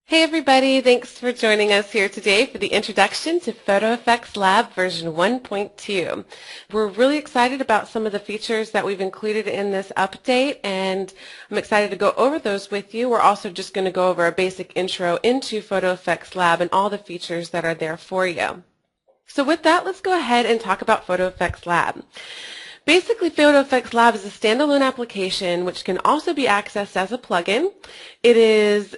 Hey everybody, thanks for joining us here today for the introduction to photoFXlab version 1.2. We're really excited about some of the features that we've included in this update, and I'm excited to go over those with you. We're also just going to go over a basic intro into photoFXlab and all the features that are there for you. So with that, let's go ahead and talk about photoFXlab. Basically, photoFXlab is a standalone application which can also be accessed as a plugin. It is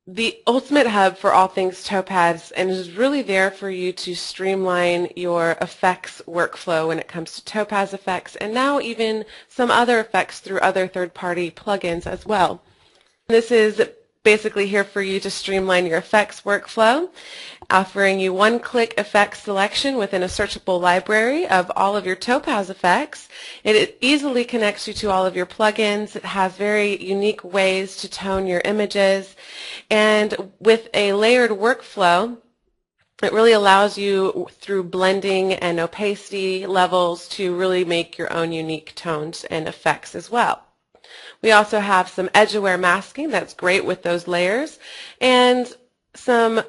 the ultimate hub for all things Topaz, and is really there for you to streamline your effects workflow when it comes to Topaz effects, and now even some other effects through other third-party plugins as well. This is basically here for you to streamline your effects workflow, offering you one-click effects selection within a searchable library of all of your Topaz effects. It easily connects you to all of your plugins. It has very unique ways to tone your images, and with a layered workflow, it really allows you through blending and opacity levels to really make your own unique tones and effects as well. We also have some edge-aware masking that's great with those layers, and some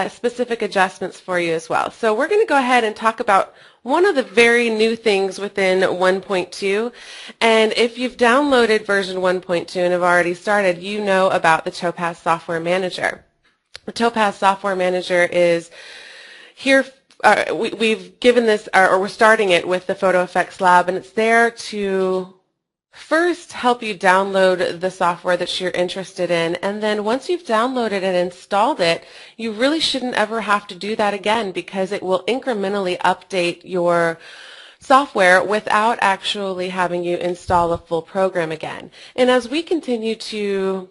specific adjustments for you as well. So we're going to go ahead and talk about one of the very new things within 1.2, and if you've downloaded version 1.2 and have already started, you know about the Topaz Software Manager. The Topaz Software Manager is here. We've given this, or we're starting it with the photoFXlab, and it's there to first help you download the software that you're interested in, and then once you've downloaded and installed it, you really shouldn't ever have to do that again, because it will incrementally update your software without actually having you install a full program again. And as we continue to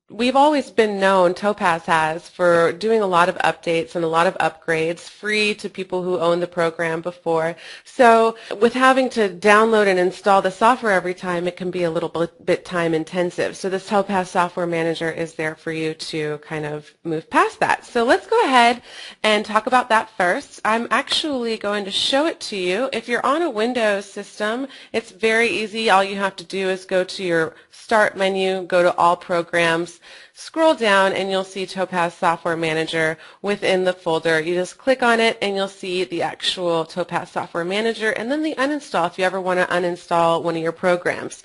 we've always been known, Topaz has, for doing a lot of updates and a lot of upgrades free to people who own the program before. So with having to download and install the software every time, it can be a little bit time intensive. So this Topaz Software Manager is there for you to kind of move past that. So let's go ahead and talk about that first. I'm actually going to show it to you. If you're on a Windows system, it's very easy. All you have to do is go to your Start menu, go to All Programs, scroll down, and you'll see Topaz Software Manager within the folder. You just click on it and you'll see the actual Topaz Software Manager, and then the uninstall if you ever want to uninstall one of your programs.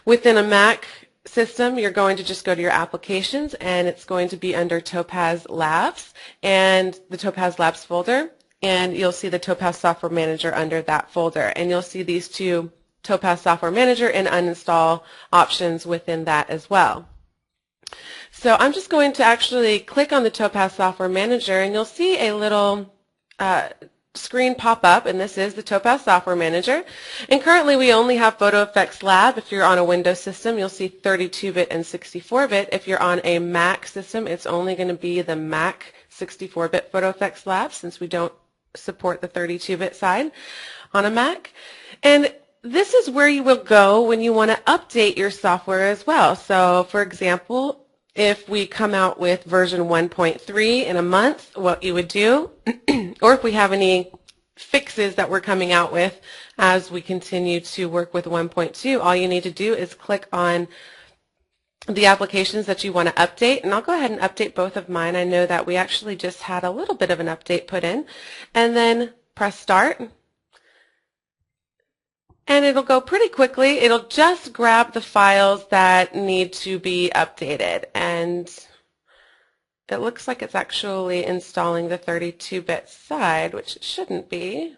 Within a Mac system, you're going to just go to your applications, and it's going to be under Topaz Labs and the Topaz Labs folder, and you'll see the Topaz Software Manager under that folder, and you'll see these two Topaz Software Manager and uninstall options within that as well. So I'm just going to actually click on the Topaz Software Manager, and you'll see a little screen pop up, and this is the Topaz Software Manager. And currently we only have photoFXlab. If you're on a Windows system, you'll see 32-bit and 64-bit. If you're on a Mac system, it's only going to be the Mac 64-bit photoFXlab, since we don't support the 32-bit side on a Mac. And this is where you will go when you want to update your software as well. So for example, if we come out with version 1.3 in a month, what you would do, or if we have any fixes that we're coming out with as we continue to work with 1.2, all you need to do is click on the applications that you want to update, and I'll go ahead and update both of mine. I know that we actually just had a little bit of an update put in, and then press Start. And it'll go pretty quickly. It'll just grab the files that need to be updated. And it looks like it's actually installing the 32-bit side, which it shouldn't be.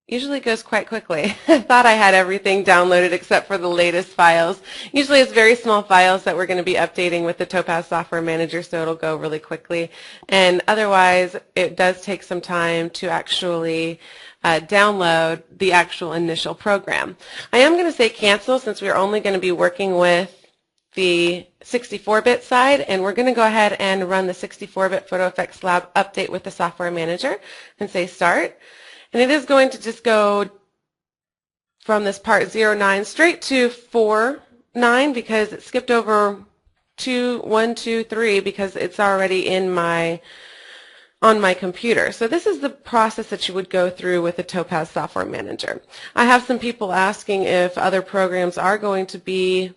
Usually it goes quite quickly. I thought I had everything downloaded except for the latest files. Usually it's very small files that we're going to be updating with the Topaz Software Manager, so it'll go really quickly. And otherwise, it does take some time to actually download the actual initial program. I am going to say cancel, since we're only going to be working with the 64-bit side, and we're going to go ahead and run the 64-bit photoFXlab update with the Software Manager and say Start. And it is going to just go from this part 09 straight to 49, because it skipped over 1, 2, 3 because it's already in on my computer. So this is the process that you would go through with the Topaz Software Manager. I have some people asking if other programs are going to be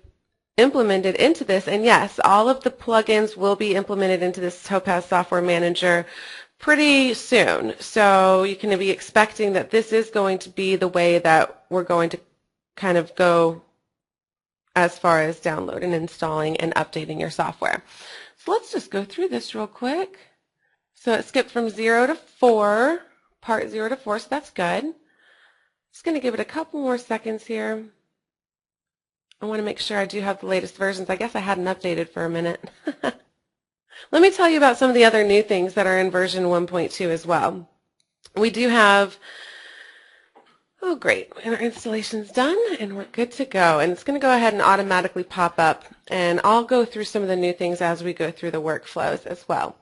implemented into this. And yes, all of the plugins will be implemented into this Topaz Software Manager pretty soon. So you can be expecting that this is going to be the way that we're going to kind of go as far as downloading, installing, and updating your software. So let's just go through this real quick. So it skipped from 0 to 4, part 0 to 4, so that's good. Just going to give it a couple more seconds here. I want to make sure I do have the latest versions. I guess I hadn't updated for a minute. Let me tell you about some of the other new things that are in version 1.2 as well. We do have, oh great, and our installation's done and we're good to go. And it's going to go ahead and automatically pop up, and I'll go through some of the new things as we go through the workflows as well.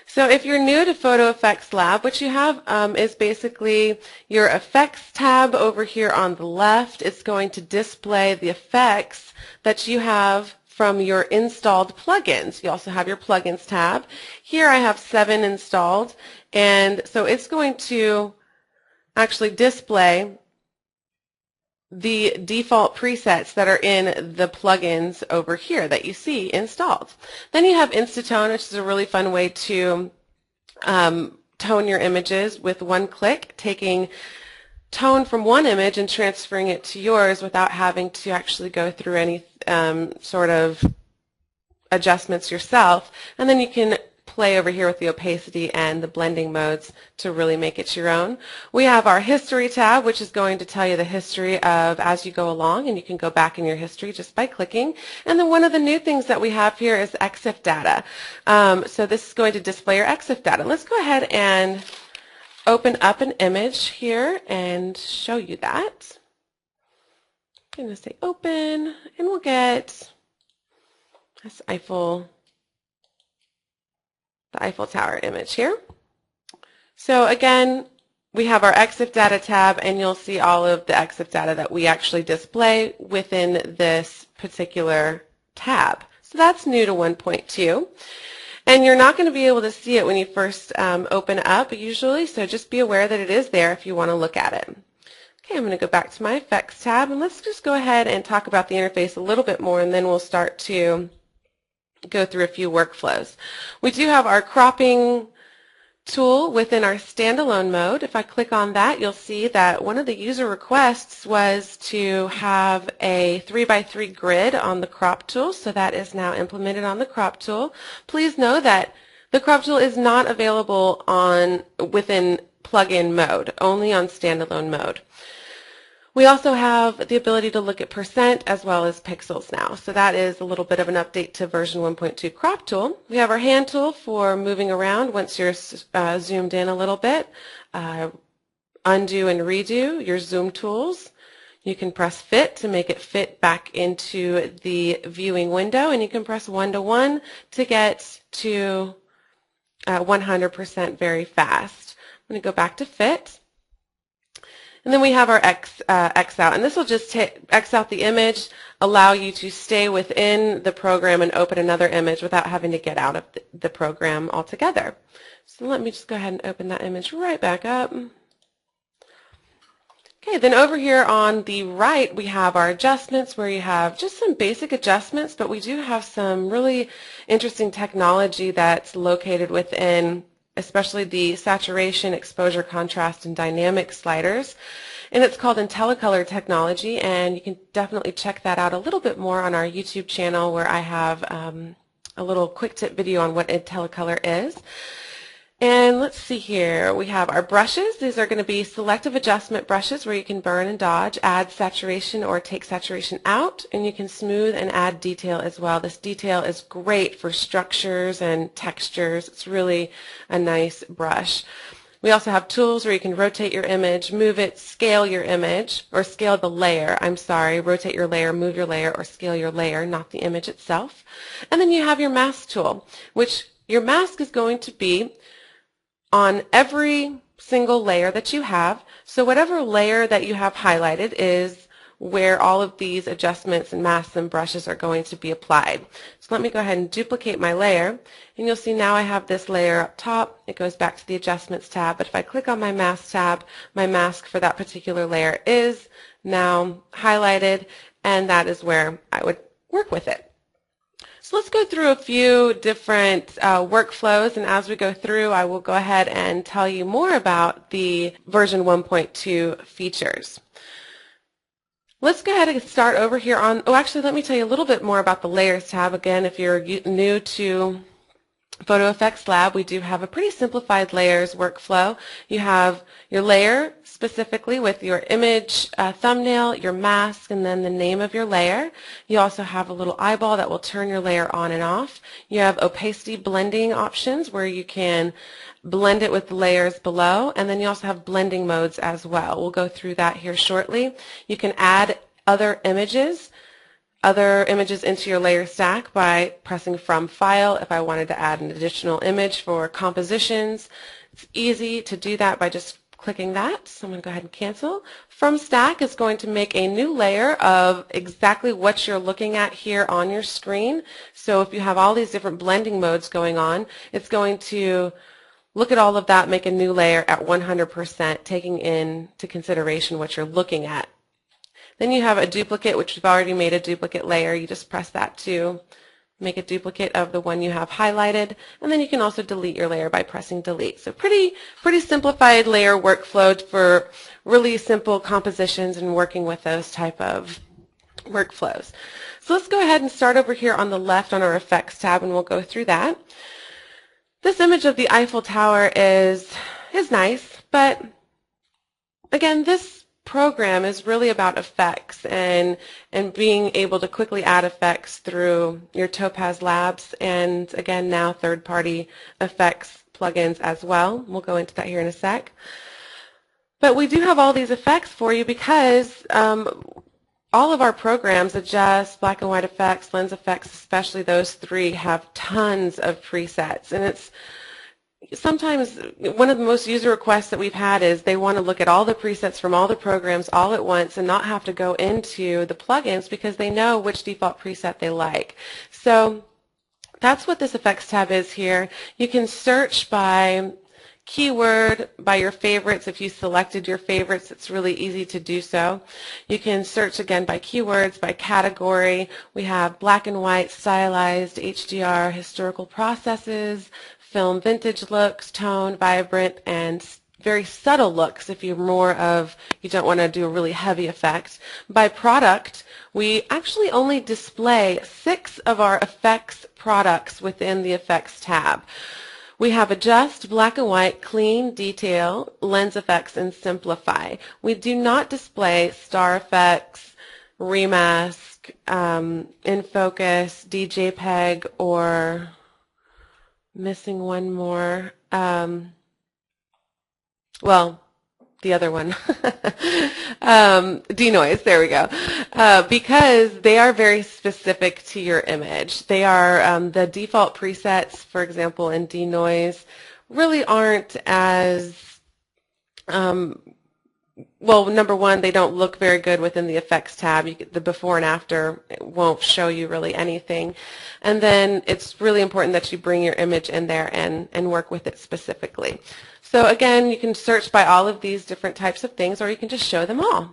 So if you're new to photoFXlab, what you have is basically your effects tab over here on the left. It's going to display the effects that you have from your installed plugins. You also have your plugins tab. Here I have 7 installed, and so it's going to actually display the default presets that are in the plugins over here that you see installed. Then you have Instantone, which is a really fun way to tone your images with one click, taking tone from one image and transferring it to yours without having to actually go through any sort of adjustments yourself. And then you can play over here with the opacity and the blending modes to really make it your own. We have our history tab, which is going to tell you the history of as you go along, and you can go back in your history just by clicking. And then one of the new things that we have here is exif data. So this is going to display your exif data. Let's go ahead and open up an image here and show you that. I'm going to say open, and we'll get this the Eiffel Tower image here. So again, we have our exif data tab, and you'll see all of the exif data that we actually display within this particular tab. So that's new to 1.2. And you're not going to be able to see it when you first open up usually, so just be aware that it is there if you want to look at it. Okay, I'm going to go back to my Effects tab, and let's just go ahead and talk about the interface a little bit more, and then we'll start to go through a few workflows. We do have our cropping tool within our standalone mode. If I click on that, you'll see that one of the user requests was to have a 3x3 grid on the crop tool, so that is now implemented on the crop tool. Please know that the crop tool is not available within plugin mode, only on standalone mode. We also have the ability to look at percent as well as pixels now. So that is a little bit of an update to version 1.2 crop tool. We have our hand tool for moving around once you're zoomed in a little bit. Undo and redo your zoom tools. You can press fit to make it fit back into the viewing window, and you can press 1 to 1 to get to 100% very fast. I'm going to go back to fit. And then we have our X out, and this will just X out the image, allow you to stay within the program and open another image without having to get out of the program altogether. So let me just go ahead and open that image right back up. Okay, then over here on the right we have our adjustments, where you have just some basic adjustments, but we do have some really interesting technology that's located within especially the saturation, exposure, contrast, and dynamic sliders. And it's called IntelliColor technology, and you can definitely check that out a little bit more on our YouTube channel, where I have a little quick tip video on what IntelliColor is. And let's see here, we have our brushes. These are going to be selective adjustment brushes where you can burn and dodge, add saturation or take saturation out, and you can smooth and add detail as well. This detail is great for structures and textures. It's really a nice brush. We also have tools where you can rotate your image, move it, scale your image, or scale the layer, rotate your layer, move your layer, or scale your layer, not the image itself. And then you have your mask tool, which your mask is going to be on every single layer that you have. So whatever layer that you have highlighted is where all of these adjustments and masks and brushes are going to be applied. So let me go ahead and duplicate my layer, and you'll see now I have this layer up top. It goes back to the Adjustments tab, but if I click on my Mask tab, my mask for that particular layer is now highlighted, and that is where I would work with it. So let's go through a few different workflows, and as we go through, I will go ahead and tell you more about the version 1.2 features. Let's go ahead and start over here on, actually let me tell you a little bit more about the Layers tab. Again, if you're new to photoFXlab, we do have a pretty simplified layers workflow. You have your layer specifically with your image thumbnail, your mask, and then the name of your layer. You also have a little eyeball that will turn your layer on and off. You have opacity blending options where you can blend it with the layers below, and then you also have blending modes as well. We'll go through that here shortly. You can add other images into your layer stack by pressing from File. If I wanted to add an additional image for compositions, it's easy to do that by just clicking that. So I'm going to go ahead and cancel. From Stack is going to make a new layer of exactly what you're looking at here on your screen. So if you have all these different blending modes going on, it's going to look at all of that, make a new layer at 100%, taking into consideration what you're looking at. Then you have a duplicate, which we've already made a duplicate layer. You just press that to make a duplicate of the one you have highlighted. And then you can also delete your layer by pressing delete. So pretty simplified layer workflow for really simple compositions and working with those type of workflows. So let's go ahead and start over here on the left on our Effects tab, and we'll go through that. This image of the Eiffel Tower is nice, but again, this program is really about effects and being able to quickly add effects through your Topaz labs, and again now third-party effects plugins as well. We'll go into that here in a sec. But we do have all these effects for you because all of our programs, adjust, black and white effects, lens effects, especially those three, have tons of presets. And it's sometimes one of the most user requests that we've had is they want to look at all the presets from all the programs all at once and not have to go into the plugins because they know which default preset they like. So that's what this effects tab is here. You can search by keyword, by your favorites. If you selected your favorites, it's really easy to do so. You can search again by keywords, by category. We have black and white, stylized, HDR, historical processes, film vintage looks, tone, vibrant, and very subtle looks if you're more of, you don't want to do a really heavy effect. By product, we actually only display 6 of our effects products within the effects tab. We have adjust, black and white, clean, detail, lens effects, and simplify. We do not display star effects, remask, in focus, DJPEG, or missing one more. Well, the other one, denoise, there we go, because they are very specific to your image. They are the default presets, for example, in denoise, really aren't as, well, number one, they don't look very good within the effects tab. The before and after won't show you really anything. And then it's really important that you bring your image in there and work with it specifically. So again, you can search by all of these different types of things, or you can just show them all.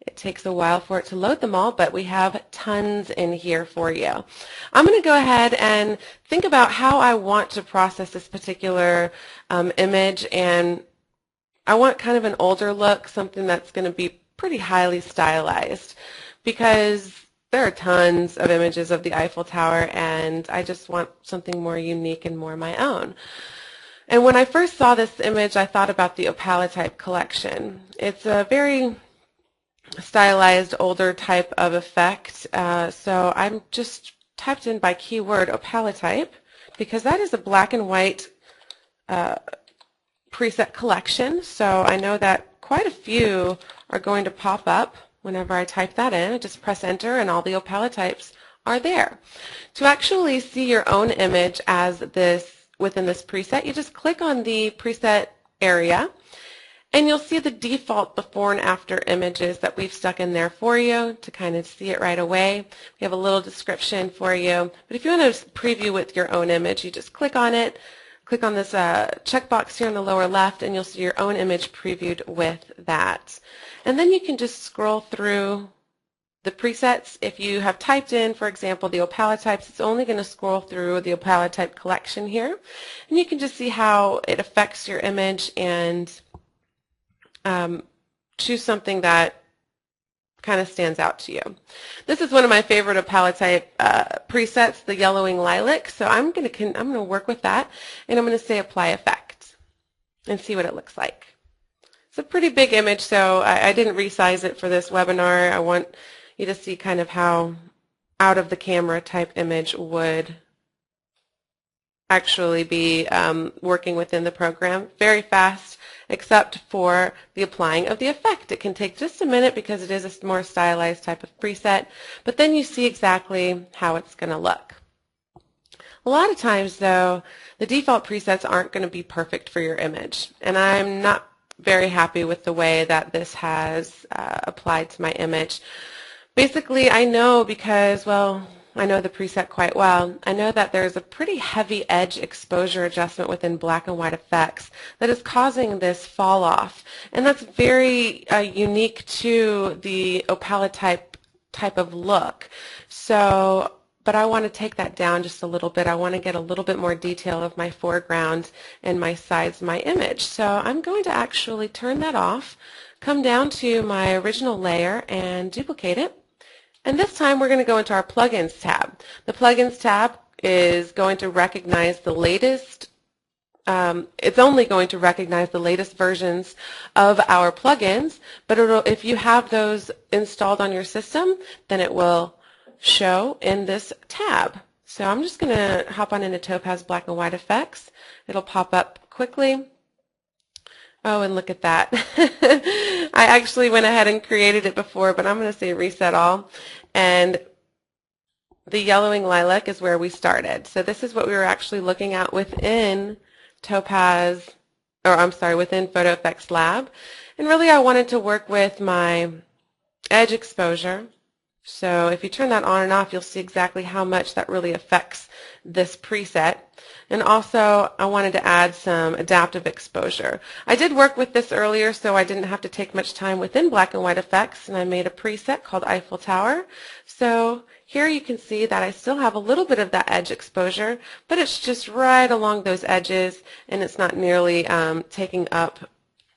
It takes a while for it to load them all, but we have tons in here for you. I'm going to go ahead and think about how I want to process this particular image, and I want kind of an older look, something that's going to be pretty highly stylized, because there are tons of images of the Eiffel Tower, and I just want something more unique and more my own. And when I first saw this image, I thought about the opacity collection. It's a very stylized, older type of effect, so I'm just typed in by keyword opacity, because that is a black and white preset collection, so I know that quite a few are going to pop up whenever I type that in. I just press enter and all the opacity types are there. To actually see your own image as this within this preset, you just click on the preset area and you'll see the default before and after images that we've stuck in there for you to kind of see it right away. We have a little description for you, but if you want to preview with your own image, you just click on it. Click on this checkbox here in the lower left, and you'll see your own image previewed with that. And then you can just scroll through the presets, if you have typed in, for example, the opalotypes, it's only going to scroll through the opalotype collection here. And you can just see how it affects your image and choose something that kind of stands out to you. This is one of my favorite opalotype presets, the yellowing lilac. So I'm going to work with that, and I'm going to say apply effect and see what it looks like. It's a pretty big image, so I didn't resize it for this webinar. I want you to see kind of how out of the camera type image would actually be working within the program. Very fast, except for the applying of the effect. It can take just a minute because it is a more stylized type of preset, but then you see exactly how it's going to look. A lot of times, though, the default presets aren't going to be perfect for your image, and I'm not very happy with the way that this has applied to my image. Basically, I know because, well, I know the preset quite well. I know that there's a pretty heavy edge exposure adjustment within black and white effects that is causing this fall off, and that's very unique to the opalotype type of look. So, but I want to take that down just a little bit. I want to get a little bit more detail of my foreground and my sides of my image. So I'm going to actually turn that off, come down to my original layer and duplicate it. And this time we're going to go into our plugins tab. The plugins tab is going to recognize the latest, it's only going to recognize the latest versions of our plugins, but if you have those installed on your system, then it will show in this tab. So I'm just going to hop on into Topaz Black and White Effects. It'll pop up quickly. Oh, and look at that. I actually went ahead and created it before, but I'm going to say reset all. And the yellowing lilac is where we started. So this is what we were actually looking at within Topaz, or I'm sorry, within photoFXlab. And really I wanted to work with my edge exposure. So if you turn that on and off, you'll see exactly how much that really affects this preset. And also, I wanted to add some adaptive exposure. I did work with this earlier, so I didn't have to take much time within black and white effects, and I made a preset called Eiffel Tower. So here you can see that I still have a little bit of that edge exposure, but it's just right along those edges, and it's not nearly taking up.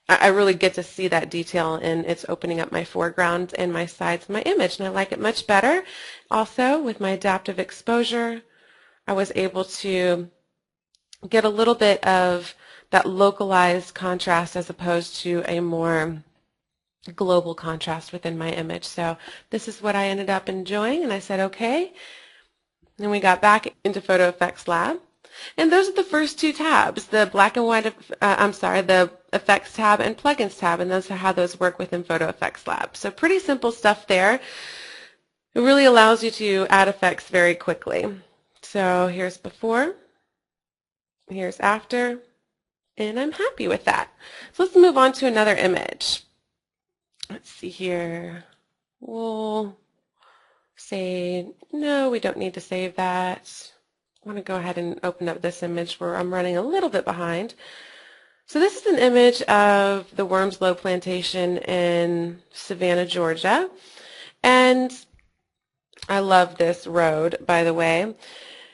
I really get to see that detail, and it's opening up my foreground and my sides of my image, and I like it much better. Also, with my adaptive exposure, I was able to get a little bit of that localized contrast as opposed to a more global contrast within my image. So this is what I ended up enjoying, and I said, okay. Then we got back into photoFXlab. And those are the first two tabs, the black and white, the effects tab and plugins tab, and those are how those work within photoFXlab. So pretty simple stuff there. It really allows you to add effects very quickly. So here's before, here's after, and I'm happy with that. So let's move on to another image. Let's see here. We'll say, no, we don't need to save that. I want to go ahead and open up this image where I'm running a little bit behind. So this is an image of the Wormslow Plantation in Savannah, Georgia. And I love this road, by the way.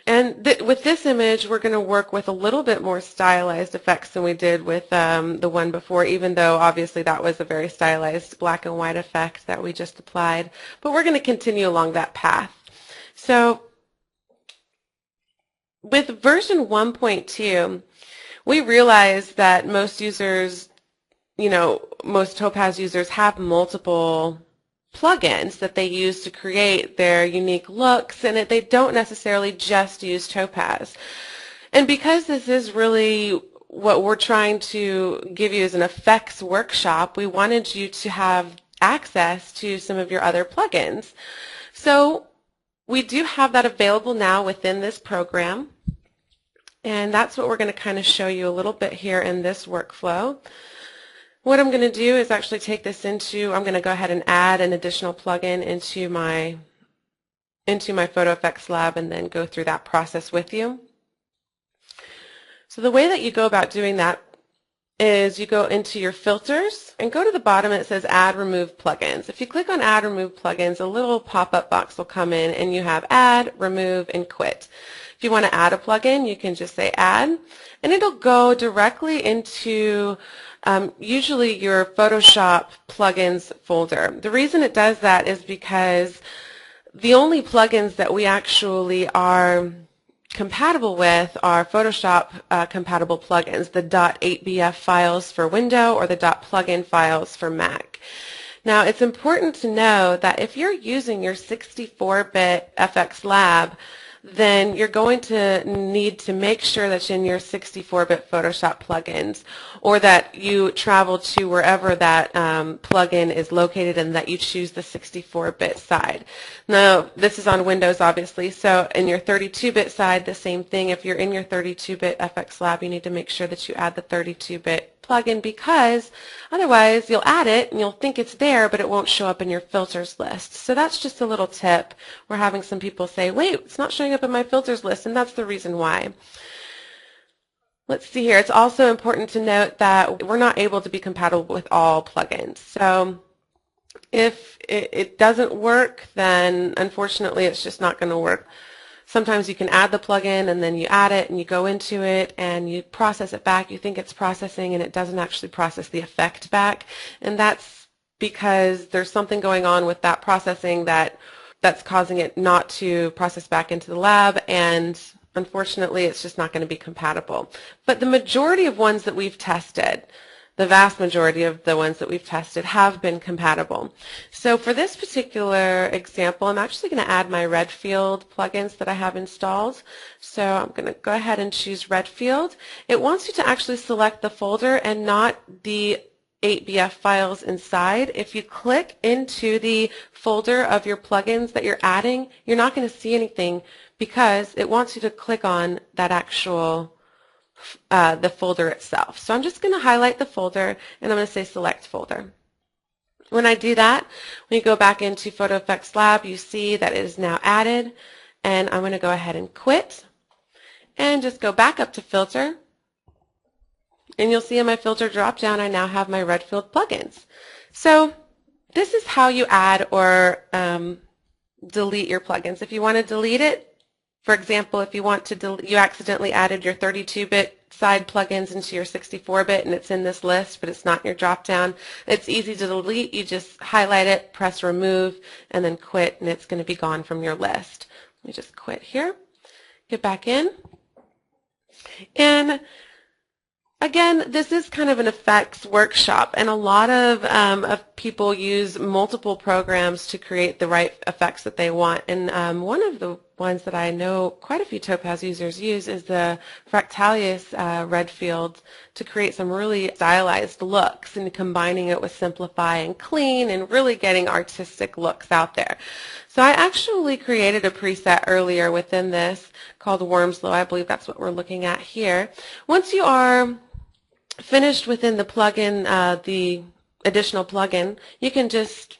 And with this image, we're going to work with a little bit more stylized effects than we did with the one before, even though obviously that was a very stylized black and white effect that we just applied. But we're going to continue along that path. So with version 1.2, we realized that most users, most Topaz users have multiple plugins that they use to create their unique looks, and they don't necessarily just use Topaz. And because this is really what we're trying to give you as an effects workshop, we wanted you to have access to some of your other plugins. So we do have that available now within this program, and that's what we're going to kind of show you a little bit here in this workflow. What I'm going to do is actually take this I'm going to go ahead and add an additional plugin into my photoFXlab and then go through that process with you. So the way that you go about doing that is you go into your filters and go to the bottom. It says add remove plugins. If you click on add remove plugins, a little pop-up box will come in and you have add, remove, and quit. If you want to add a plugin, you can just say add, and it'll go directly into usually your Photoshop plugins folder. The reason it does that is because the only plugins that we actually are compatible with are Photoshop compatible plugins, the .8bf files for Windows or the .plugin files for Mac. Now, it's important to know that if you're using your 64-bit FXlab, then you're going to need to make sure that in your 64-bit Photoshop plugins, or that you travel to wherever that plugin is located and that you choose the 64-bit side. Now, this is on Windows, obviously, so in your 32-bit side, the same thing. If you're in your 32-bit FXlab, you need to make sure that you add the 32-bit plugin, because otherwise you'll add it and you'll think it's there, but it won't show up in your filters list. So that's just a little tip. We're having some people say, wait, it's not showing up in my filters list, and that's the reason why. Let's see here. It's also important to note that we're not able to be compatible with all plugins. So if it doesn't work, then unfortunately it's just not going to work. Sometimes you can add the plugin and then you add it and you go into it and you process it back. You think it's processing and it doesn't actually process the effect back. And that's because there's something going on with that processing that's causing it not to process back into the lab, and unfortunately it's just not going to be compatible. But the majority of ones that we've tested, the vast majority of the ones that we've tested, have been compatible. So for this particular example, I'm actually going to add my redfield plugins that I have installed. So I'm going to go ahead and choose redfield. It wants you to actually select the folder and not the 8bf files inside. If you click into the folder of your plugins that you're adding, you're not going to see anything because it wants you to click on that actual the folder itself. So I'm just going to highlight the folder and I'm going to say select folder. When I do that, when you go back into photoFXlab, you see that it is now added, and I'm going to go ahead and quit and just go back up to filter, and you'll see in my filter drop down I now have my redfield plugins. So this is how you add or delete your plugins. If you want to delete it, for example, if you want to you accidentally added your 32-bit side plugins into your 64-bit and it's in this list but it's not in your drop-down, it's easy to delete. You just highlight it, press remove, and then quit, and it's going to be gone from your list. Let me just quit here, get back in. And again, this is kind of an effects workshop, and a lot of people use multiple programs to create the right effects that they want. And one of the ones that I know quite a few Topaz users use is the Fractalius redfield to create some really stylized looks, and combining it with simplify and clean and really getting artistic looks out there. So I actually created a preset earlier within this called Wormslow. I believe that's what we're looking at here. Once you are finished within the plugin, the additional plugin, you can just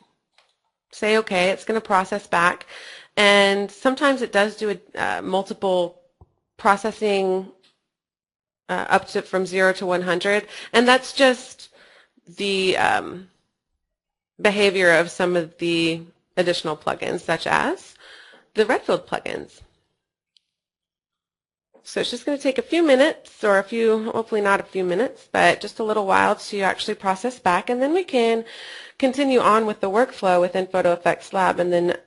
say okay, it's going to process back, and sometimes it does do multiple processing up to from 0 to 100, and that's just the behavior of some of the additional plugins, such as the redfield plugins. So it's just going to take a few minutes, or hopefully not a few minutes, but just a little while to actually process back, and then we can continue on with the workflow within photoFXlab and then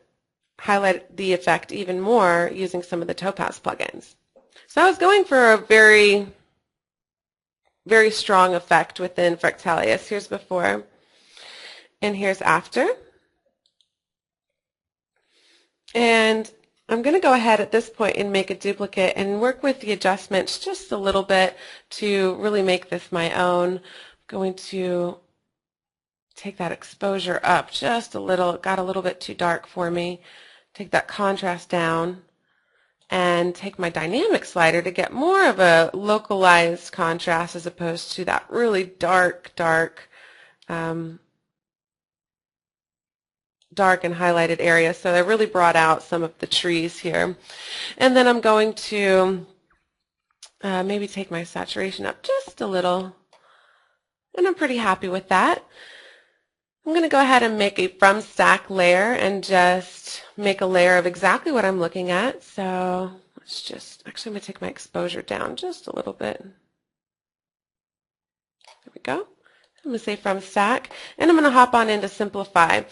highlight the effect even more using some of the Topaz plugins. So I was going for a very, very strong effect within Fractalius. Here's before and here's after. And I'm going to go ahead at this point and make a duplicate and work with the adjustments just a little bit to really make this my own. I'm going to take that exposure up just a little. It got a little bit too dark for me. Take that contrast down and take my dynamic slider to get more of a localized contrast as opposed to that really dark and highlighted area. So I really brought out some of the trees here. And then I'm going to maybe take my saturation up just a little. And I'm pretty happy with that. I'm going to go ahead and make a from stack layer and just make a layer of exactly what I'm looking at. So let's just, actually I'm going to take my exposure down just a little bit. There we go. I'm going to say from stack, and I'm going to hop on into simplify.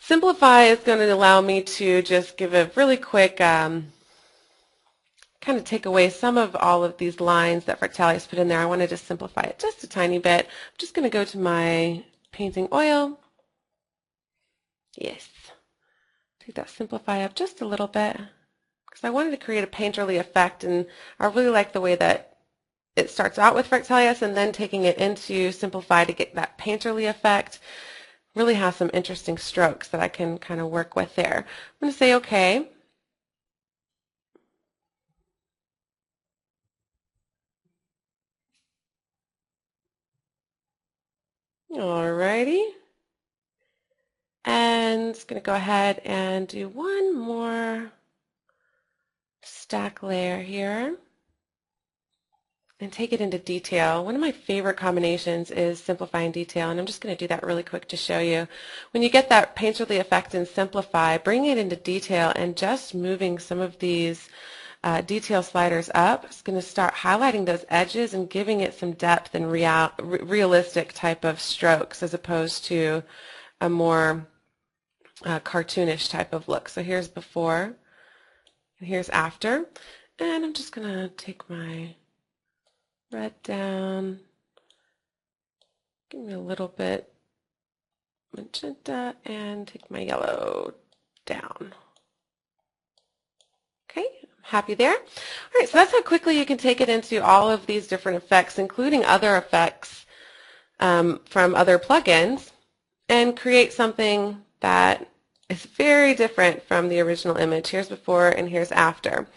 Simplify is going to allow me to just give a really quick kind of take away some of all of these lines that Fractalius put in there. I want to just simplify it just a tiny bit. I'm just going to go to my painting oil. Yes. Take that simplify up just a little bit because I wanted to create a painterly effect, and I really like the way that it starts out with Fractalius and then taking it into simplify to get that painterly effect. Really has some interesting strokes that I can kind of work with there. I'm going to say OK. Alrighty. And it's going to go ahead and do one more stack layer here and take it into detail. One of my favorite combinations is simplify and detail, and I'm just going to do that really quick to show you. When you get that painterly effect in simplify, bring it into detail and just moving some of these detail sliders up, it's going to start highlighting those edges and giving it some depth and realistic type of strokes as opposed to a more cartoonish type of look. So here's before and here's after, and I'm just going to take my red down, give me a little bit magenta, and take my yellow down. Okay, happy there. All right, so that's how quickly you can take it into all of these different effects, including other effects from other plugins, and create something that is very different from the original image. Here's before and here's after.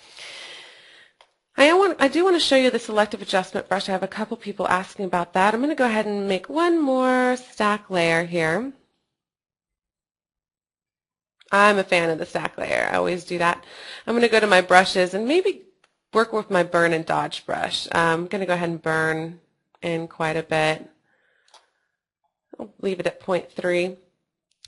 I do want to show you the selective adjustment brush. I have a couple people asking about that. I'm going to go ahead and make one more stack layer here. I'm a fan of the stack layer. I always do that. I'm going to go to my brushes and maybe work with my burn and dodge brush. I'm going to go ahead and burn in quite a bit. I'll leave it at 0.3.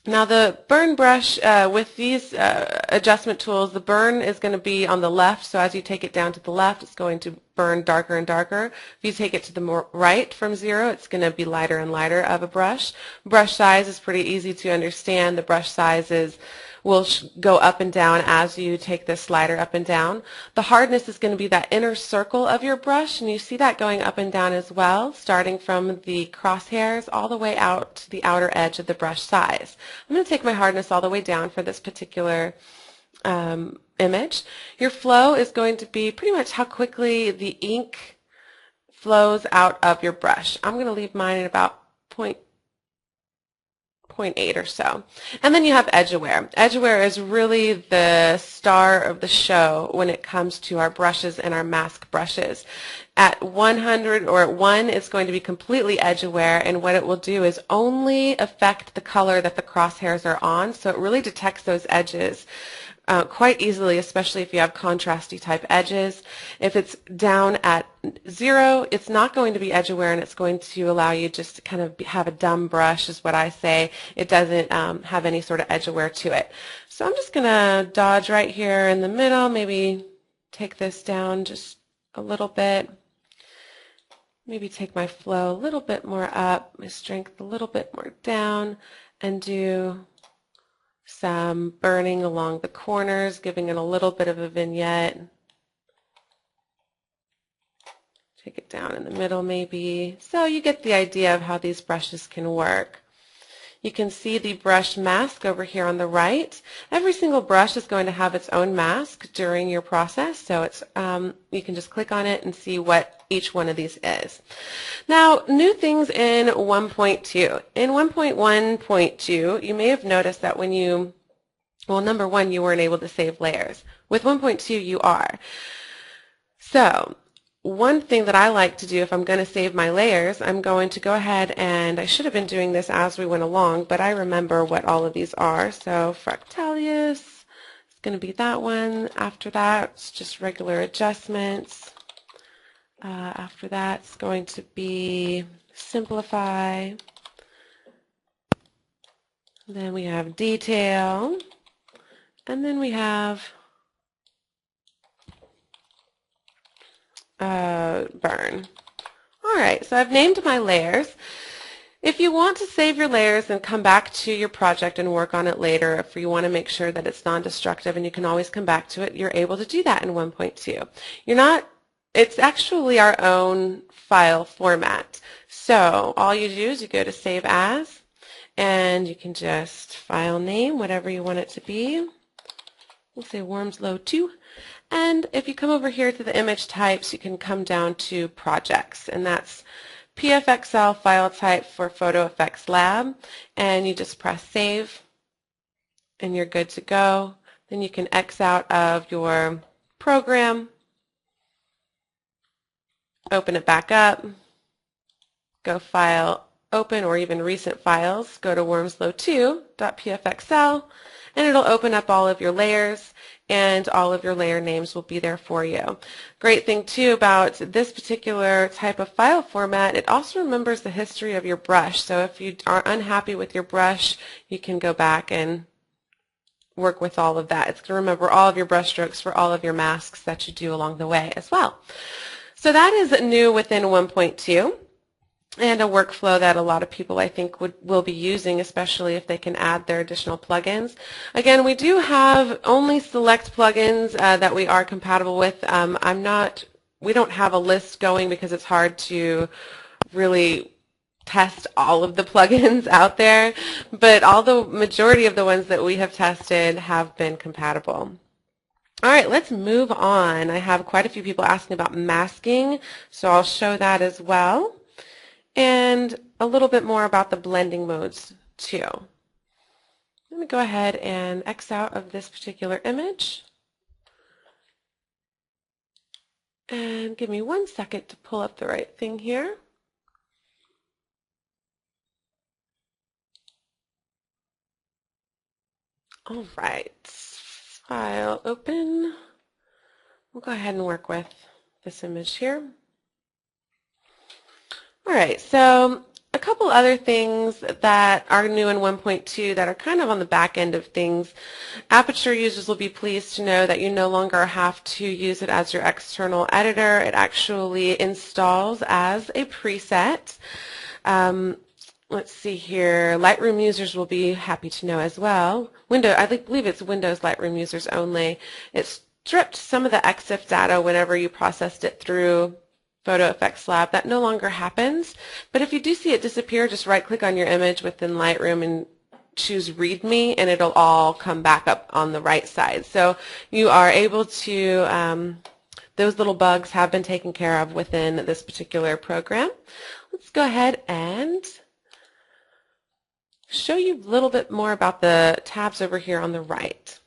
Now the burn brush, with these adjustment tools, the burn is going to be on the left, so as you take it down to the left, it's going to burn darker and darker. If you take it to the right from 0, it's going to be lighter and lighter of a brush. Brush size is pretty easy to understand. The brush sizes will go up and down as you take this slider up and down. The hardness is going to be that inner circle of your brush, and you see that going up and down as well, starting from the crosshairs all the way out to the outer edge of the brush size. I'm going to take my hardness all the way down for this particular image. Your flow is going to be pretty much how quickly the ink flows out of your brush. I'm going to leave mine at about 0.8 or so. And then you have edge aware. Edge aware is really the star of the show when it comes to our brushes and our mask brushes. At 100 or at 1, it's going to be completely edge aware, and what it will do is only affect the color that the crosshairs are on, so it really detects those edges quite easily, especially if you have contrasty type edges. If it's down at 0, it's not going to be edge aware, and it's going to allow you just to kind of have a dumb brush is what I say. It doesn't have any sort of edge aware to it. So I'm just going to dodge right here in the middle, maybe take this down just a little bit. Maybe take my flow a little bit more up, my strength a little bit more down, and do some burning along the corners, giving it a little bit of a vignette. Take it down in the middle maybe. So you get the idea of how these brushes can work. You can see the brush mask over here on the right. Every single brush is going to have its own mask during your process, so it's you can just click on it and see what each one of these is. Now, new things in 1.2. In 1.1.2, you may have noticed that when you, well, number one, you weren't able to save layers. With 1.2, you are. So one thing that I like to do if I'm going to save my layers, I'm going to go ahead and I should have been doing this as we went along, but I remember what all of these are. So Fractalius is going to be that one. After that, it's just regular adjustments. After that, it's going to be simplify. Then we have detail. And then we have burn. All right, so I've named my layers. If you want to save your layers and come back to your project and work on it later, if you want to make sure that it's non-destructive and you can always come back to it, you're able to do that in 1.2. It's actually our own file format. So all you do is you go to Save As, and you can just file name, whatever you want it to be. We'll say Wormslow 2. And if you come over here to the image types, you can come down to projects, and that's pfxl file type for photoFXlab, and you just press save and you're good to go. Then you can X out of your program, open it back up, go file open, or even recent files, go to wormslow2.pfxl, and it'll open up all of your layers, and all of your layer names will be there for you. Great thing too about this particular type of file format, it also remembers the history of your brush. So if you are unhappy with your brush, you can go back and work with all of that. It's going to remember all of your brush strokes for all of your masks that you do along the way as well. So that is new within 1.2. And a workflow that a lot of people, I think, will be using, especially if they can add their additional plugins. Again, we do have only select plugins that we are compatible with. We don't have a list going because it's hard to really test all of the plugins out there, but the majority of the ones that we have tested have been compatible. All right, let's move on. I have quite a few people asking about masking, so I'll show that as well. And a little bit more about the blending modes too. Let me go ahead and X out of this particular image. And give me 1 second to pull up the right thing here. All right, file open. We'll go ahead and work with this image here. All right, so a couple other things that are new in 1.2 that are kind of on the back end of things. Aperture users will be pleased to know that you no longer have to use it as your external editor. It actually installs as a preset. Let's see here. Lightroom users will be happy to know as well. I believe it's Windows Lightroom users only. It stripped some of the exif data whenever you processed it through photoFXlab. That no longer happens, but if you do see it disappear, just right-click on your image within Lightroom and choose README, and it'll all come back up on the right side. So you are able to, those little bugs have been taken care of within this particular program. Let's go ahead and show you a little bit more about the tabs over here on the right.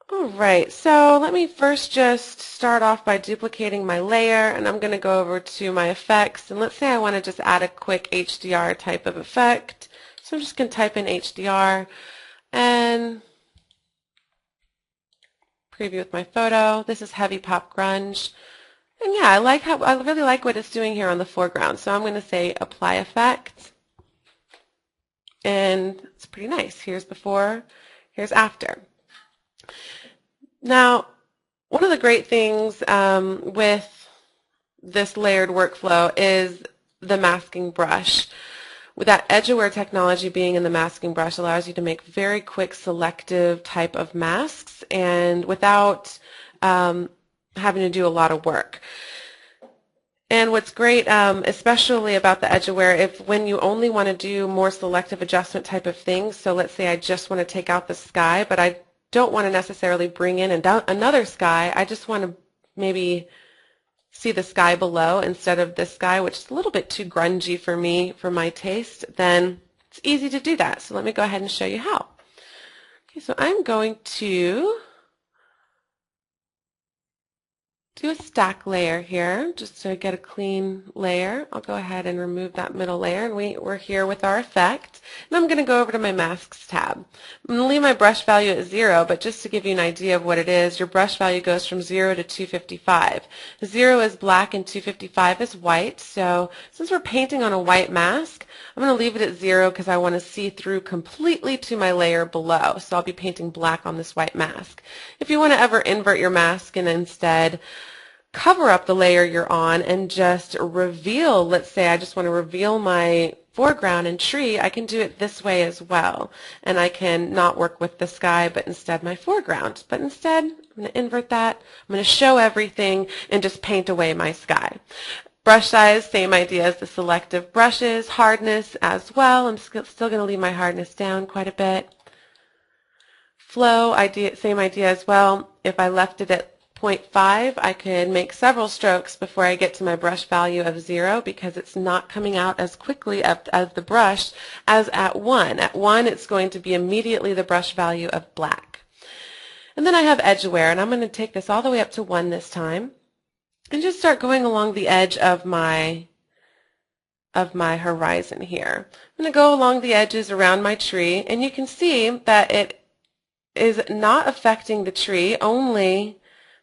All right, so let me first just start off by duplicating my layer, and I'm going to go over to my effects, and let's say I want to just add a quick HDR type of effect. So I'm just going to type in HDR and preview with my photo. This is Heavy Pop Grunge. And yeah, I really like what it's doing here on the foreground. So I'm going to say Apply Effect, and it's pretty nice. Here's before, here's after. Now, one of the great things with this layered workflow is the masking brush. With that edge-aware technology being in the masking brush allows you to make very quick selective type of masks and without having to do a lot of work. And what's great, especially about the edge-aware, when you only want to do more selective adjustment type of things, so let's say I just want to take out the sky, but I don't want to necessarily bring in another sky. I just want to maybe see the sky below instead of this sky, which is a little bit too grungy for me, for my taste. Then it's easy to do that. So let me go ahead and show you how. Okay, so I'm going to do a stack layer here just to get a clean layer. I'll go ahead and remove that middle layer, and we're here with our effect. And I'm going to go over to my Masks tab. I'm going to leave my brush value at 0, but just to give you an idea of what it is, your brush value goes from 0 to 255. 0 is black and 255 is white, so since we're painting on a white mask, I'm going to leave it at 0 because I want to see through completely to my layer below. So I'll be painting black on this white mask. If you want to ever invert your mask and instead cover up the layer you're on and just reveal, let's say I just want to reveal my foreground and tree, I can do it this way as well. And I can not work with the sky, but instead my foreground. But instead, I'm going to invert that. I'm going to show everything and just paint away my sky. Brush size, same idea as the selective brushes. Hardness as well. I'm still going to leave my hardness down quite a bit. Flow, same idea as well. If I left it at 0.5, I could make several strokes before I get to my brush value of 0 because it's not coming out as quickly as the brush as at 1. At 1, it's going to be immediately the brush value of black. And then I have edge wear, and I'm going to take this all the way up to 1 this time and just start going along the edge of my horizon here. I'm going to go along the edges around my tree, and you can see that it is not affecting the tree, only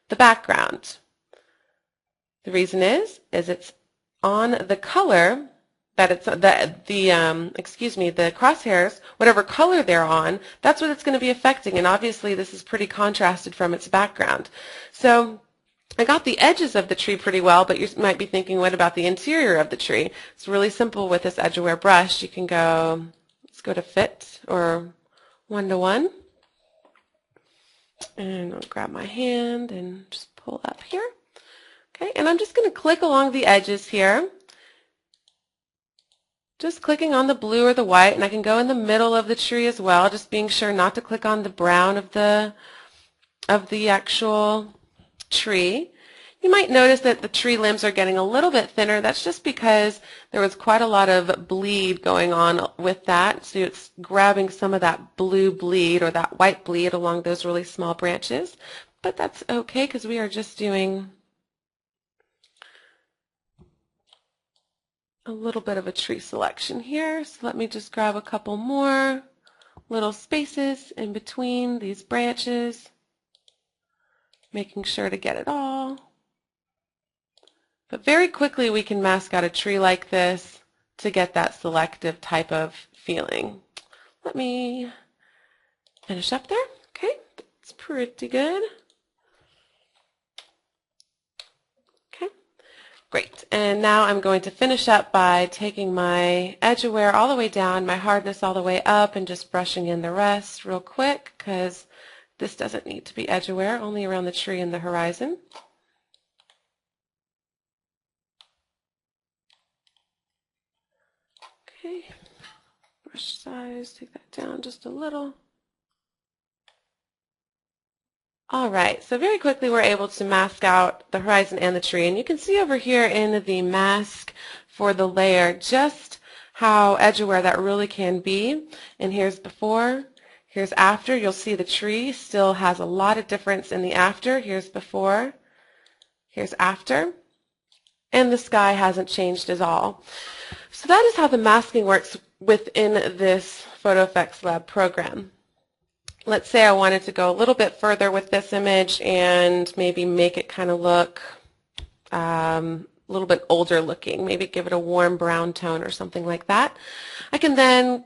the background. The reason is it's on the color that it's the crosshairs, whatever color they're on, that's what it's going to be affecting, and obviously this is pretty contrasted from its background. So I got the edges of the tree pretty well, but you might be thinking, what about the interior of the tree? It's really simple with this edge aware brush. You can go, let's go to fit or 1-to-1. And I'll grab my hand and just pull up here. Okay, and I'm just going to click along the edges here. Just clicking on the blue or the white, and I can go in the middle of the tree as well, just being sure not to click on the brown of the actual tree. You might notice that the tree limbs are getting a little bit thinner. That's just because there was quite a lot of bleed going on with that. So it's grabbing some of that blue bleed or that white bleed along those really small branches. But that's okay because we are just doing a little bit of a tree selection here. So let me just grab a couple more little spaces in between these branches, making sure to get it all. But very quickly we can mask out a tree like this to get that selective type of feeling. Let me finish up there. Okay, that's pretty good. Okay, great. And now I'm going to finish up by taking my edge aware all the way down, my hardness all the way up, and just brushing in the rest real quick because this doesn't need to be edge aware, only around the tree and the horizon. Okay, brush size, take that down just a little. All right, so very quickly we're able to mask out the horizon and the tree, and you can see over here in the mask for the layer just how edge aware that really can be. And here's before, here's after. You'll see the tree still has a lot of difference in the after. Here's before, here's after, and the sky hasn't changed at all. So that is how the masking works within this photoFXlab program. Let's say I wanted to go a little bit further with this image and maybe make it kind of look a little bit older looking, maybe give it a warm brown tone or something like that. I can then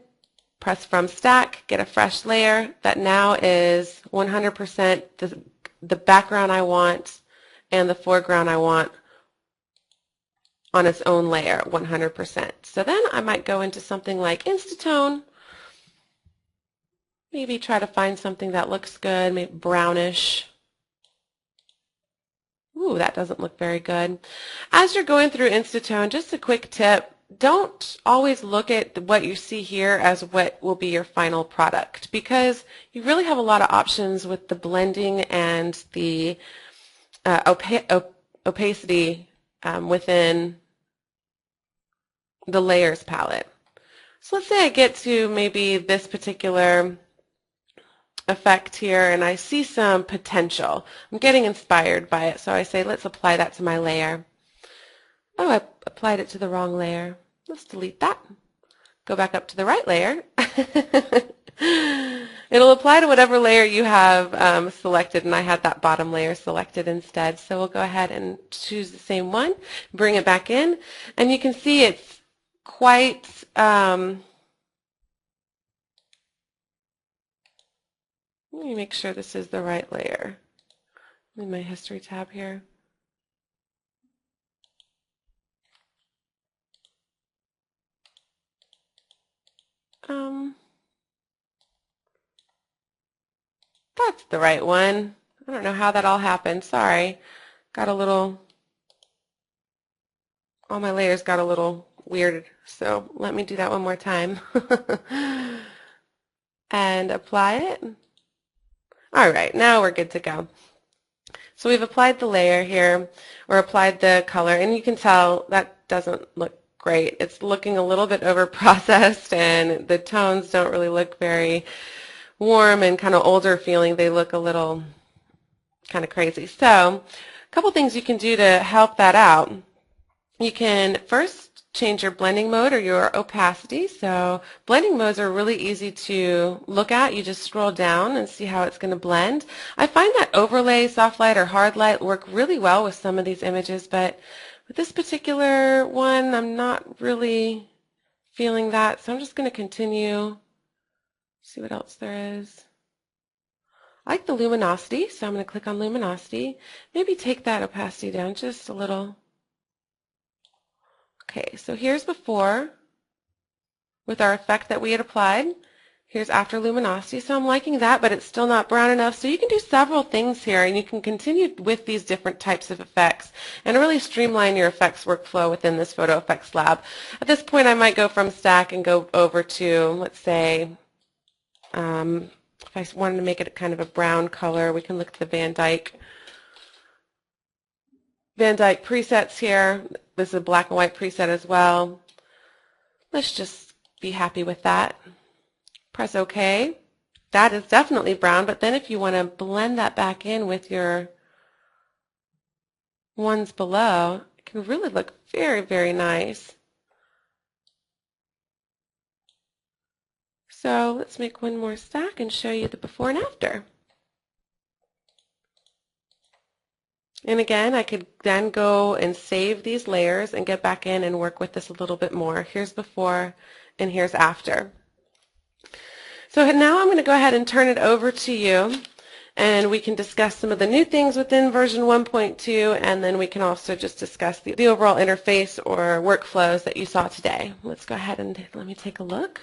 press from stack, get a fresh layer that now is 100% the background I want and the foreground I want on its own layer, 100%. So then I might go into something like Instantone, maybe try to find something that looks good, maybe brownish. Ooh, that doesn't look very good. As you're going through Instantone, just a quick tip, don't always look at what you see here as what will be your final product, because you really have a lot of options with the blending and the opacity within the layers palette. So let's say I get to maybe this particular effect here and I see some potential. I'm getting inspired by it, so I say let's apply that to my layer. Oh, I applied it to the wrong layer. Let's delete that. Go back up to the right layer. It'll apply to whatever layer you have selected, and I had that bottom layer selected instead. So we'll go ahead and choose the same one, bring it back in, and you can see it's quite let me make sure this is the right layer. In my history tab here. That's the right one. I don't know how that all happened. Sorry. Got a little, all my layers got a little weird. So let me do that one more time. And apply it. All right, now we're good to go. So we've applied the layer here, or applied the color, and you can tell that doesn't look great. It's looking a little bit over-processed, and the tones don't really look very warm and kind of older feeling. They look a little kind of crazy. So a couple things you can do to help that out. You can first change your blending mode or your opacity. So blending modes are really easy to look at. You just scroll down and see how it's going to blend. I find that overlay, soft light, or hard light work really well with some of these images, but with this particular one, I'm not really feeling that. So I'm just going to continue, see what else there is. I like the luminosity, so I'm going to click on luminosity. Maybe take that opacity down just a little. Okay, so here's before with our effect that we had applied. Here's after luminosity, so I'm liking that, but it's still not brown enough. So you can do several things here, and you can continue with these different types of effects and really streamline your effects workflow within this photoFXlab. At this point, I might go from stack and go over to, let's say, if I wanted to make it kind of a brown color, we can look at the Van Dyke presets here. This is a black and white preset as well. Let's just be happy with that. Press OK. That is definitely brown, but then if you want to blend that back in with your ones below, it can really look very, very nice. So let's make one more stack and show you the before and after. And again, I could then go and save these layers and get back in and work with this a little bit more. Here's before and here's after. So now I'm going to go ahead and turn it over to you, and we can discuss some of the new things within version 1.2, and then we can also just discuss the overall interface or workflows that you saw today. Let's go ahead and let me take a look.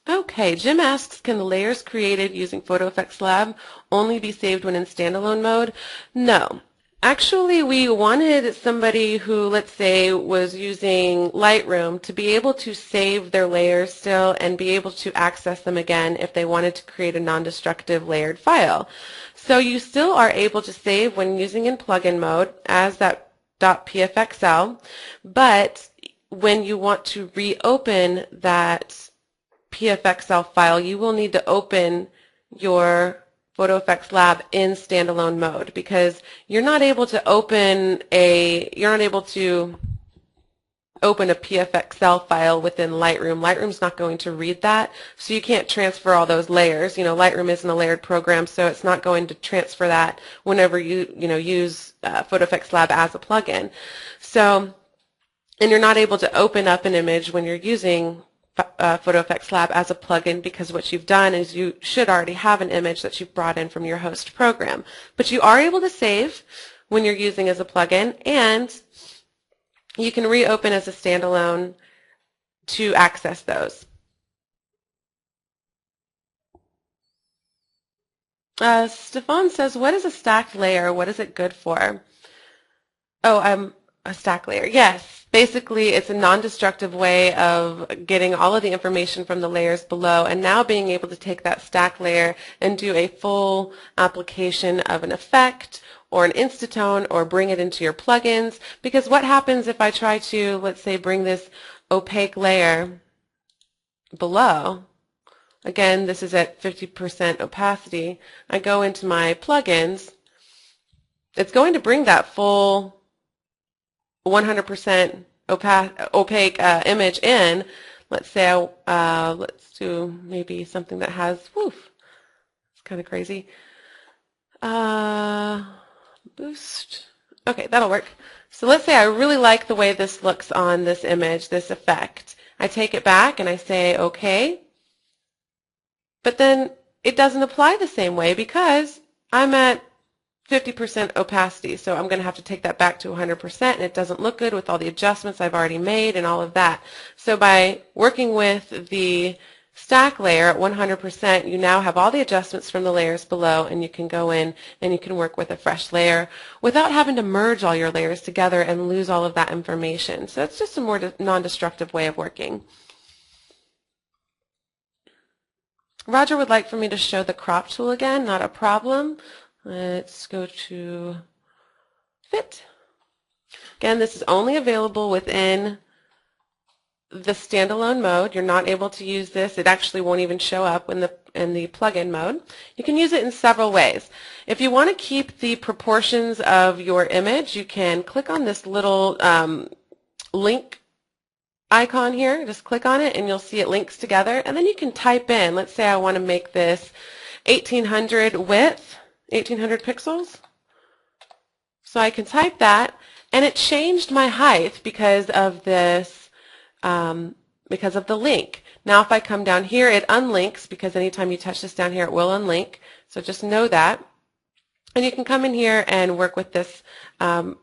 Okay, Jim asks, can the layers created using photoFXlab only be saved when in standalone mode? No. Actually, we wanted somebody who, let's say, was using Lightroom to be able to save their layers still and be able to access them again if they wanted to create a non-destructive layered file. So you still are able to save when using in plugin mode as that .pfxl, but when you want to reopen that pfxl file, you will need to open your photoFXlab in standalone mode, because you're not able to open a pfxl file within Lightroom. Lightroom's not going to read that, so you can't transfer all those layers. Lightroom isn't a layered program, so it's not going to transfer that whenever you use photoFXlab as a plugin. So, and you're not able to open up an image when you're using photoFXlab as a plugin, because what you've done is you should already have an image that you've brought in from your host program. But you are able to save when you're using as a plugin, and you can reopen as a standalone to access those. Stefan says, what is a stacked layer? What is it good for? Oh, a stack layer. Yes. Basically, it's a non-destructive way of getting all of the information from the layers below, and now being able to take that stack layer and do a full application of an effect or an Instantone, or bring it into your plugins. Because what happens if I try to, let's say, bring this opaque layer below, again, this is at 50% opacity, I go into my plugins, it's going to bring that full 100% opaque image in. Let's say let's do maybe something that has, woof, it's kind of crazy. Boost. Okay, that'll work. So let's say I really like the way this looks on this image, this effect. I take it back and I say okay, but then it doesn't apply the same way because I'm at 50% opacity, so I'm going to have to take that back to 100%, and it doesn't look good with all the adjustments I've already made and all of that. So by working with the stack layer at 100%, you now have all the adjustments from the layers below, and you can go in and you can work with a fresh layer without having to merge all your layers together and lose all of that information. So it's just a more non-destructive way of working. Roger would like for me to show the crop tool again, not a problem. Let's go to fit. Again, this is only available within the standalone mode. You're not able to use this. It actually won't even show up in the plugin mode. You can use it in several ways. If you want to keep the proportions of your image, you can click on this little link icon here. Just click on it and you'll see it links together. And then you can type in, let's say I want to make this 1800 width. 1800 pixels. So I can type that, and it changed my height because of this, because of the link. Now if I come down here, it unlinks because anytime you touch this down here, it will unlink. So just know that. And you can come in here and work with this and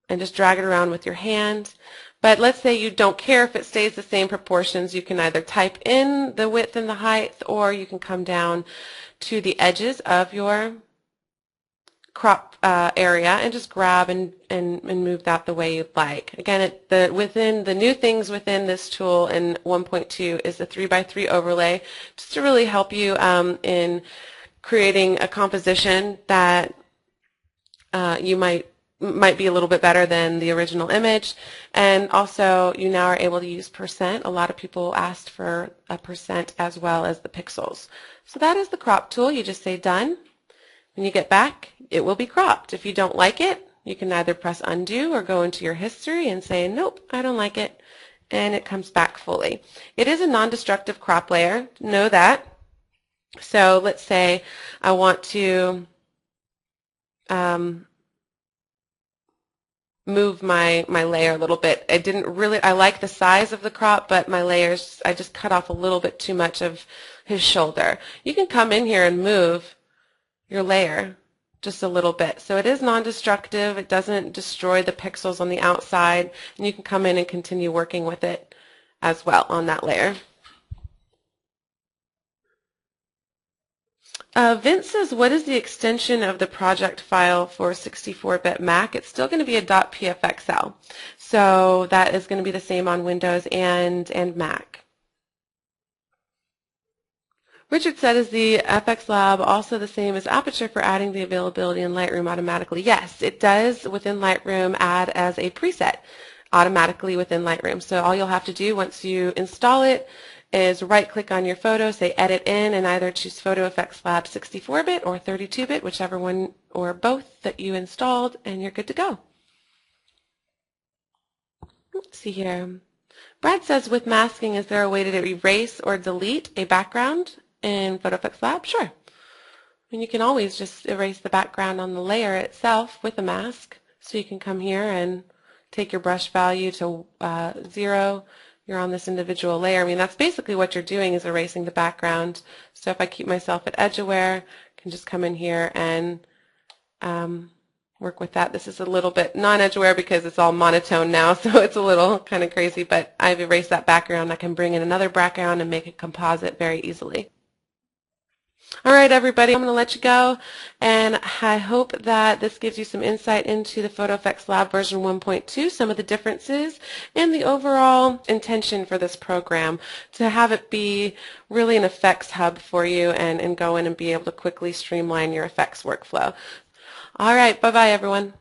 just drag it around with your hand. But let's say you don't care if it stays the same proportions. You can either type in the width and the height, or you can come down to the edges of your crop area and just grab and move that the way you'd like. Again, within the new things within this tool in 1.2 is the 3x3 overlay, just to really help you in creating a composition that you might be a little bit better than the original image. And also you now are able to use %. A lot of people asked for a % as well as the pixels. So that is the crop tool. You just say done. When you get back, it will be cropped. If you don't like it, you can either press undo or go into your history and say, nope, I don't like it, and it comes back fully. It is a non-destructive crop layer. Know that. So let's say I want to move my layer a little bit. I like the size of the crop, but my layers, I just cut off a little bit too much of his shoulder. You can come in here and move your layer just a little bit. So it is non-destructive. It doesn't destroy the pixels on the outside, and you can come in and continue working with it as well on that layer. Vince says, what is the extension of the project file for 64-bit Mac? It's still going to be a .pfxl. So that is going to be the same on Windows and Mac. Richard said, is the FXlab also the same as Aperture for adding the availability in Lightroom automatically? Yes, it does within Lightroom add as a preset automatically within Lightroom. So all you'll have to do once you install it is right-click on your photo, say Edit In, and either choose photoFXlab 64-bit or 32-bit, whichever one or both that you installed, and you're good to go. Let's see here. Brad says, with masking, is there a way to erase or delete a background in photoFXlab? Sure. I mean, you can always just erase the background on the layer itself with a mask. So you can come here and take your brush value to 0. You're on this individual layer. I mean, that's basically what you're doing, is erasing the background. So if I keep myself at edge aware, I can just come in here and work with that. This is a little bit non-edge aware because it's all monotone now, so it's a little kind of crazy, but I've erased that background. I can bring in another background and make a composite very easily. All right, everybody, I'm going to let you go, and I hope that this gives you some insight into the photoFXlab version 1.2, some of the differences, and the overall intention for this program to have it be really an effects hub for you and go in and be able to quickly streamline your effects workflow. All right, bye-bye, everyone.